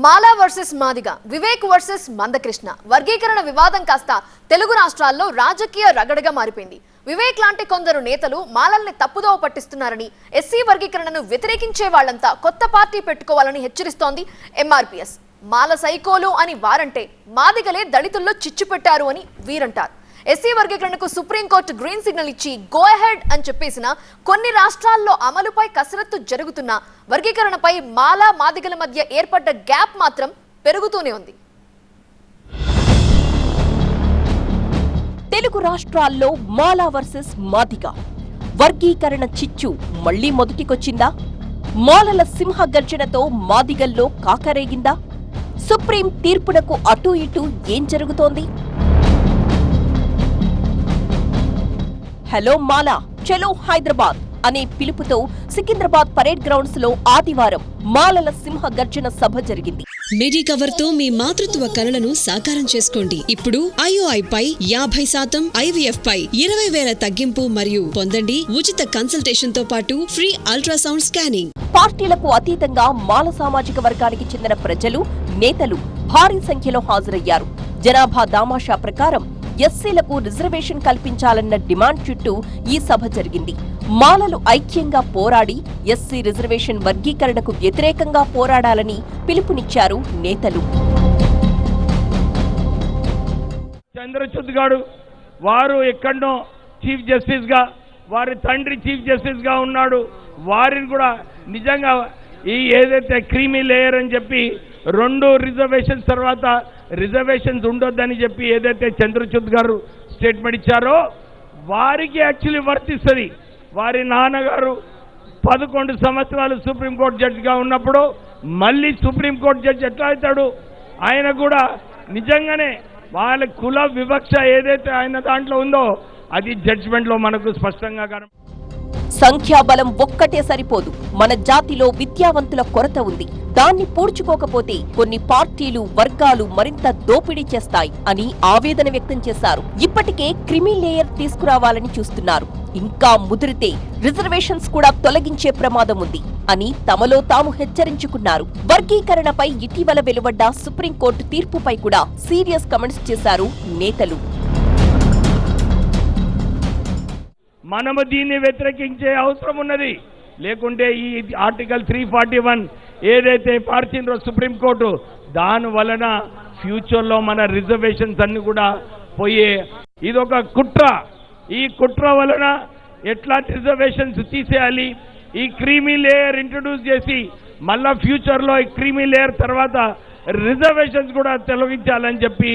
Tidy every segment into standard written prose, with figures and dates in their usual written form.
మాలా versus Madiga, Vivek versus Mandakrishna వర్గీకరణ వివాదం కాస్త తెలుగు రాష్ట్రాల్లో రాజకీయ రగడగా మారిపోయింది. వివేక్ లాంటి కొందరు నేతలు మాలల్ని తప్పుదోవ పట్టిస్తున్నారని, ఎస్సీ వర్గీకరణను వ్యతిరేకించే వాళ్ళంతా కొత్త పార్టీ పెట్టుకోవాలని హెచ్చరిస్తోంది ఎంఆర్పీఎస్. మాల సైకోలు అని వారంటే, మాదిగలే దళితుల్లో చిచ్చు పెట్టారు అని వీరంటారు. ఎస్సీ వర్గీకరణకు సుప్రీంకోర్టు గ్రీన్ సిగ్నల్ ఇచ్చి గో అహెడ్ అని చెప్పేసిన కొన్ని రాష్ట్రాల్లో అమలుపై కసరత్తు జరుగుతున్న వర్గీకరణపై మాలా మాదిగల మధ్య ఏర్పడ్డ గ్యాప్ మాత్రం పెరుగుతూనే ఉంది. తెలుగు రాష్ట్రాల్లో మాలా వర్సెస్ మాదిగ వర్గీకరణ చిచ్చు మళ్లీ మొదటికొచ్చిందా? మాలల సింహ గర్జనతో మాదిగల్లో కాకరేగిందా? సుప్రీం తీర్పునకు అటూ ఇటూ ఏం జరుగుతోంది? హలో మాలా, చలో హైదరాబాద్ అనే పిలుపుతో సికింద్రాబాద్ పరేడ్ గ్రౌండ్స్ లో ఆదివారం మాలల సింహ గర్జన సభ జరిగింది. మిడి కవర్ తో మీ మాతృత్వ కలలను సాకారం చేసుకోండి. ఇప్పుడు IOI పై 50%, IVF పై 20,000 తగ్గింపు మరియు పొందండి ఉచిత కన్సల్టేషన్ తో పాటు ఫ్రీ అల్ట్రాసౌండ్ స్కానింగ్. పార్టీలకు అతీతంగా మాల సామాజిక వర్గానికి చెందిన ప్రజలు, నేతలు భారీ సంఖ్యలో హాజరయ్యారు. జనాభా దామాషా ప్రకారం ఎస్సీలకు రిజర్వేషన్ కల్పించాలన్న డిమాండ్ చుట్టూ ఈ సభ జరిగింది. మాలలు ఐక్యంగా పోరాడి ఎస్సీ రిజర్వేషన్ వర్గీకరణకు వ్యతిరేకంగా పోరాడాలని పిలుపునిచ్చారు నేతలు. చంద్రచూడ్ గారు వారు ఎక్కడో చీఫ్ జస్టిస్ గా, వారి తండ్రి చీఫ్ జస్టిస్ గా ఉన్నాడు. వారిని కూడా నిజంగా ఈ ఏదైతే క్రీమీ లేయర్ అని చెప్పి 2 రిజర్వేషన్స్ తర్వాత రిజర్వేషన్స్ ఉండొద్దని చెప్పి ఏదైతే చంద్రచూడ్ గారు స్టేట్మెంట్ ఇచ్చారో వారికి యాక్చువల్లీ వర్తిస్తుంది. వారి నాన్నగారు 11 సంవత్సరాలు సుప్రీంకోర్టు జడ్జిగా ఉన్నప్పుడు మళ్ళీ సుప్రీంకోర్టు జడ్జి ఎట్లా అవుతాడు? ఆయన కూడా నిజంగానే వాళ్ళ కుల వివక్ష ఏదైతే ఆయన దాంట్లో ఉందో అది జడ్జిమెంట్లో మనకు స్పష్టంగా కనబడుతుంది. సంఖ్యాబలం ఒక్కటే సరిపోదు. మన జాతిలో విద్యావంతుల కొరత ఉంది. దాన్ని పూడ్చుకోకపోతే కొన్ని పార్టీలు, వర్గాలు మరింత దోపిడీ చేస్తాయి అని ఆవేదన వ్యక్తం చేశారు. ఇప్పటికే క్రిమి లేయర్ తీసుకురావాలని చూస్తున్నారు. ఇంకా ముదిరితే రిజర్వేషన్స్ కూడా తొలగించే ప్రమాదం ఉంది అని తమలో తాము హెచ్చరించుకున్నారు. వర్గీకరణపై ఇటీవల వెలువడ్డ సుప్రీంకోర్టు తీర్పుపై కూడా సీరియస్ కమెంట్స్ చేశారు నేతలు. మనము దీన్ని వ్యతిరేకించే అవసరం ఉన్నది. లేకుంటే ఈ ఆర్టికల్ 341 ఏదైతే పార్చిందో సుప్రీంకోర్టు, దాని వలన ఫ్యూచర్లో మన రిజర్వేషన్స్ అన్ని కూడా పోయే ఇదొక కుట్ర. ఈ కుట్ర వలన ఎట్లా రిజర్వేషన్స్ తీసేయాలి, ఈ క్రీమీ లేయర్ ఇంట్రడ్యూస్ చేసి మళ్ళా ఫ్యూచర్లో ఈ క్రీమీ లేయర్ తర్వాత రిజర్వేషన్స్ కూడా తొలగించాలని చెప్పి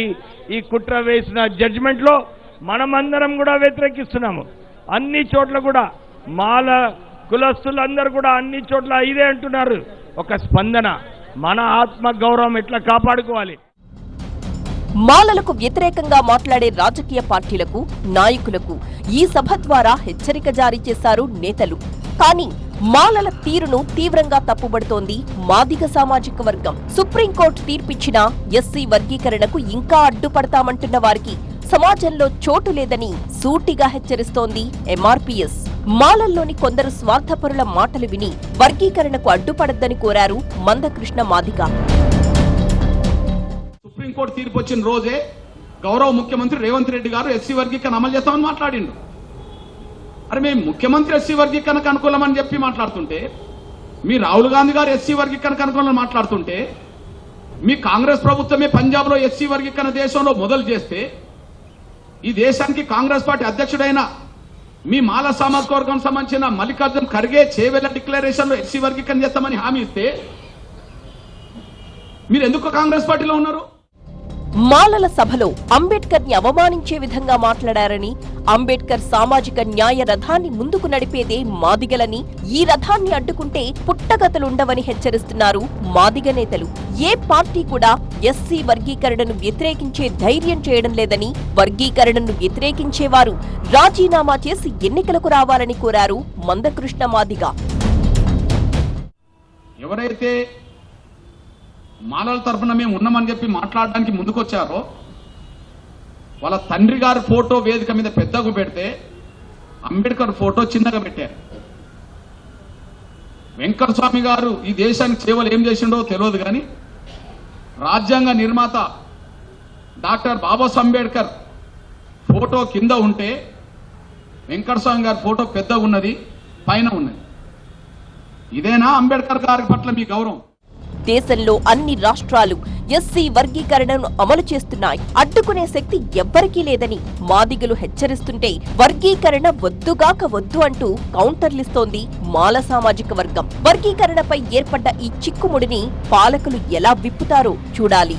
ఈ కుట్ర వేసిన జడ్జిమెంట్లో మనమందరం కూడా వ్యతిరేకిస్తున్నాము. అన్ని చోట్ల కూడా మాల కులస్తులందరూ కూడా అన్ని చోట్ల ఇదే అంటున్నారు. ఒక స్పందన, మన ఆత్మ గౌరవం ఎట్లా కాపాడుకోవాలి. మాలలకు వ్యతిరేకంగా మాట్లాడే రాజకీయ పార్టీలకు, నాయకులకు ఈ సభ ద్వారా హెచ్చరిక జారీ చేశారు నేతలు. కానీ మాలల తీరును తీవ్రంగా తప్పుబడుతోంది మాదిగ సామాజిక వర్గం. సుప్రీంకోర్టు తీర్పిచ్చిన ఎస్సీ వర్గీకరణకు ఇంకా అడ్డుపడతామంటున్న వారికి సమాజంలో చోటు లేదని సూటిగా హెచ్చరిస్తోంది ఎంఆర్పీఎస్. మాలల్లోని కొందరు స్వార్థపరుల మాటలు విని వర్గీకరణకు అడ్డుపడద్దని కోరారు మందకృష్ణ మాదిగ. సుప్రీంకోర్టు తీర్పు వచ్చిన రోజే గౌరవ ముఖ్యమంత్రి రేవంత్ రెడ్డి గారు ఎస్సీ వర్గీకరణ అమలు చేస్తామని మాట్లాడిండు. అరే మేము ముఖ్యమంత్రి ఎస్సీ వర్గీకరణకు అనుకూలమని చెప్పి మాట్లాడుతుంటే, మీ రాహుల్ గాంధీ గారు ఎస్సీ వర్గీకరణకు అనుకూలమని మాట్లాడుతుంటే, మీ కాంగ్రెస్ ప్రభుత్వమే పంజాబ్ లో ఎస్సీ వర్గీకరణ దేశంలో మొదలు చేస్తే, ఈ దేశానికి కాంగ్రెస్ పార్టీ అధ్యక్షుడైన మీ మాల సామాజిక వర్గం సంబంధించిన మల్లికార్జున్ ఖర్గే చేవెళ్ల డిక్లరేషన్ లో ఎస్సీ వర్గీకరణ చేస్తామని హామీ ఇస్తే మీరు ఎందుకు కాంగ్రెస్ పార్టీలో ఉన్నారు? మాలల సభలో అంబేద్కర్ ని అవమానించే విధంగా మాట్లాడారని, అంబేద్కర్ సామాజిక న్యాయ రథాన్ని ముందుకు నడిపేదే మాదిగలని, ఈ రథాన్ని అడ్డుకుంటే పుట్టగతులుండవని హెచ్చరిస్తున్నారు మాదిగ నేతలు. ఏ పార్టీ కూడా ఎస్సీ వర్గీకరణను వ్యతిరేకించే ధైర్యం చేయడం లేదని, వర్గీకరణను వ్యతిరేకించేవారు రాజీనామా చేసి ఎన్నికలకు రావాలని కోరారు మందకృష్ణ మాదిగ. ఎవరైతే మాలల తరఫున మేము ఉన్నామని చెప్పి మాట్లాడడానికి ముందుకొచ్చారో వాళ్ళ తండ్రి గారి ఫోటో వేదిక మీద పెద్దగా పెడితే అంబేద్కర్ ఫోటో చిన్నగా పెట్టారు. వెంకటస్వామి గారు ఈ దేశానికి సేవలు ఏం చేసిండో తెలియదు కానీ రాజ్యాంగ నిర్మాత డాక్టర్ బాబాసాహెబ్ అంబేద్కర్ ఫోటో కింద ఉంటే వెంకటస్వామి గారి ఫోటో పెద్దగా ఉన్నది, పైన ఉన్నది. ఇదేనా అంబేద్కర్ గారి పట్ల మీ గౌరవం? దేశంలో అన్ని రాష్ట్రాలు ఎస్సీ వర్గీకరణను అమలు చేస్తున్నాయి. అడ్డుకునే శక్తి ఎవ్వరికీ లేదని మాదిగలు హెచ్చరిస్తుంటే వర్గీకరణ వద్దుగాక వద్దు అంటూ కౌంటర్లిస్తోంది మాల సామాజిక వర్గం. వర్గీకరణపై ఏర్పడ్డ ఈ చిక్కుముడిని పాలకులు ఎలా విప్పుతారో చూడాలి.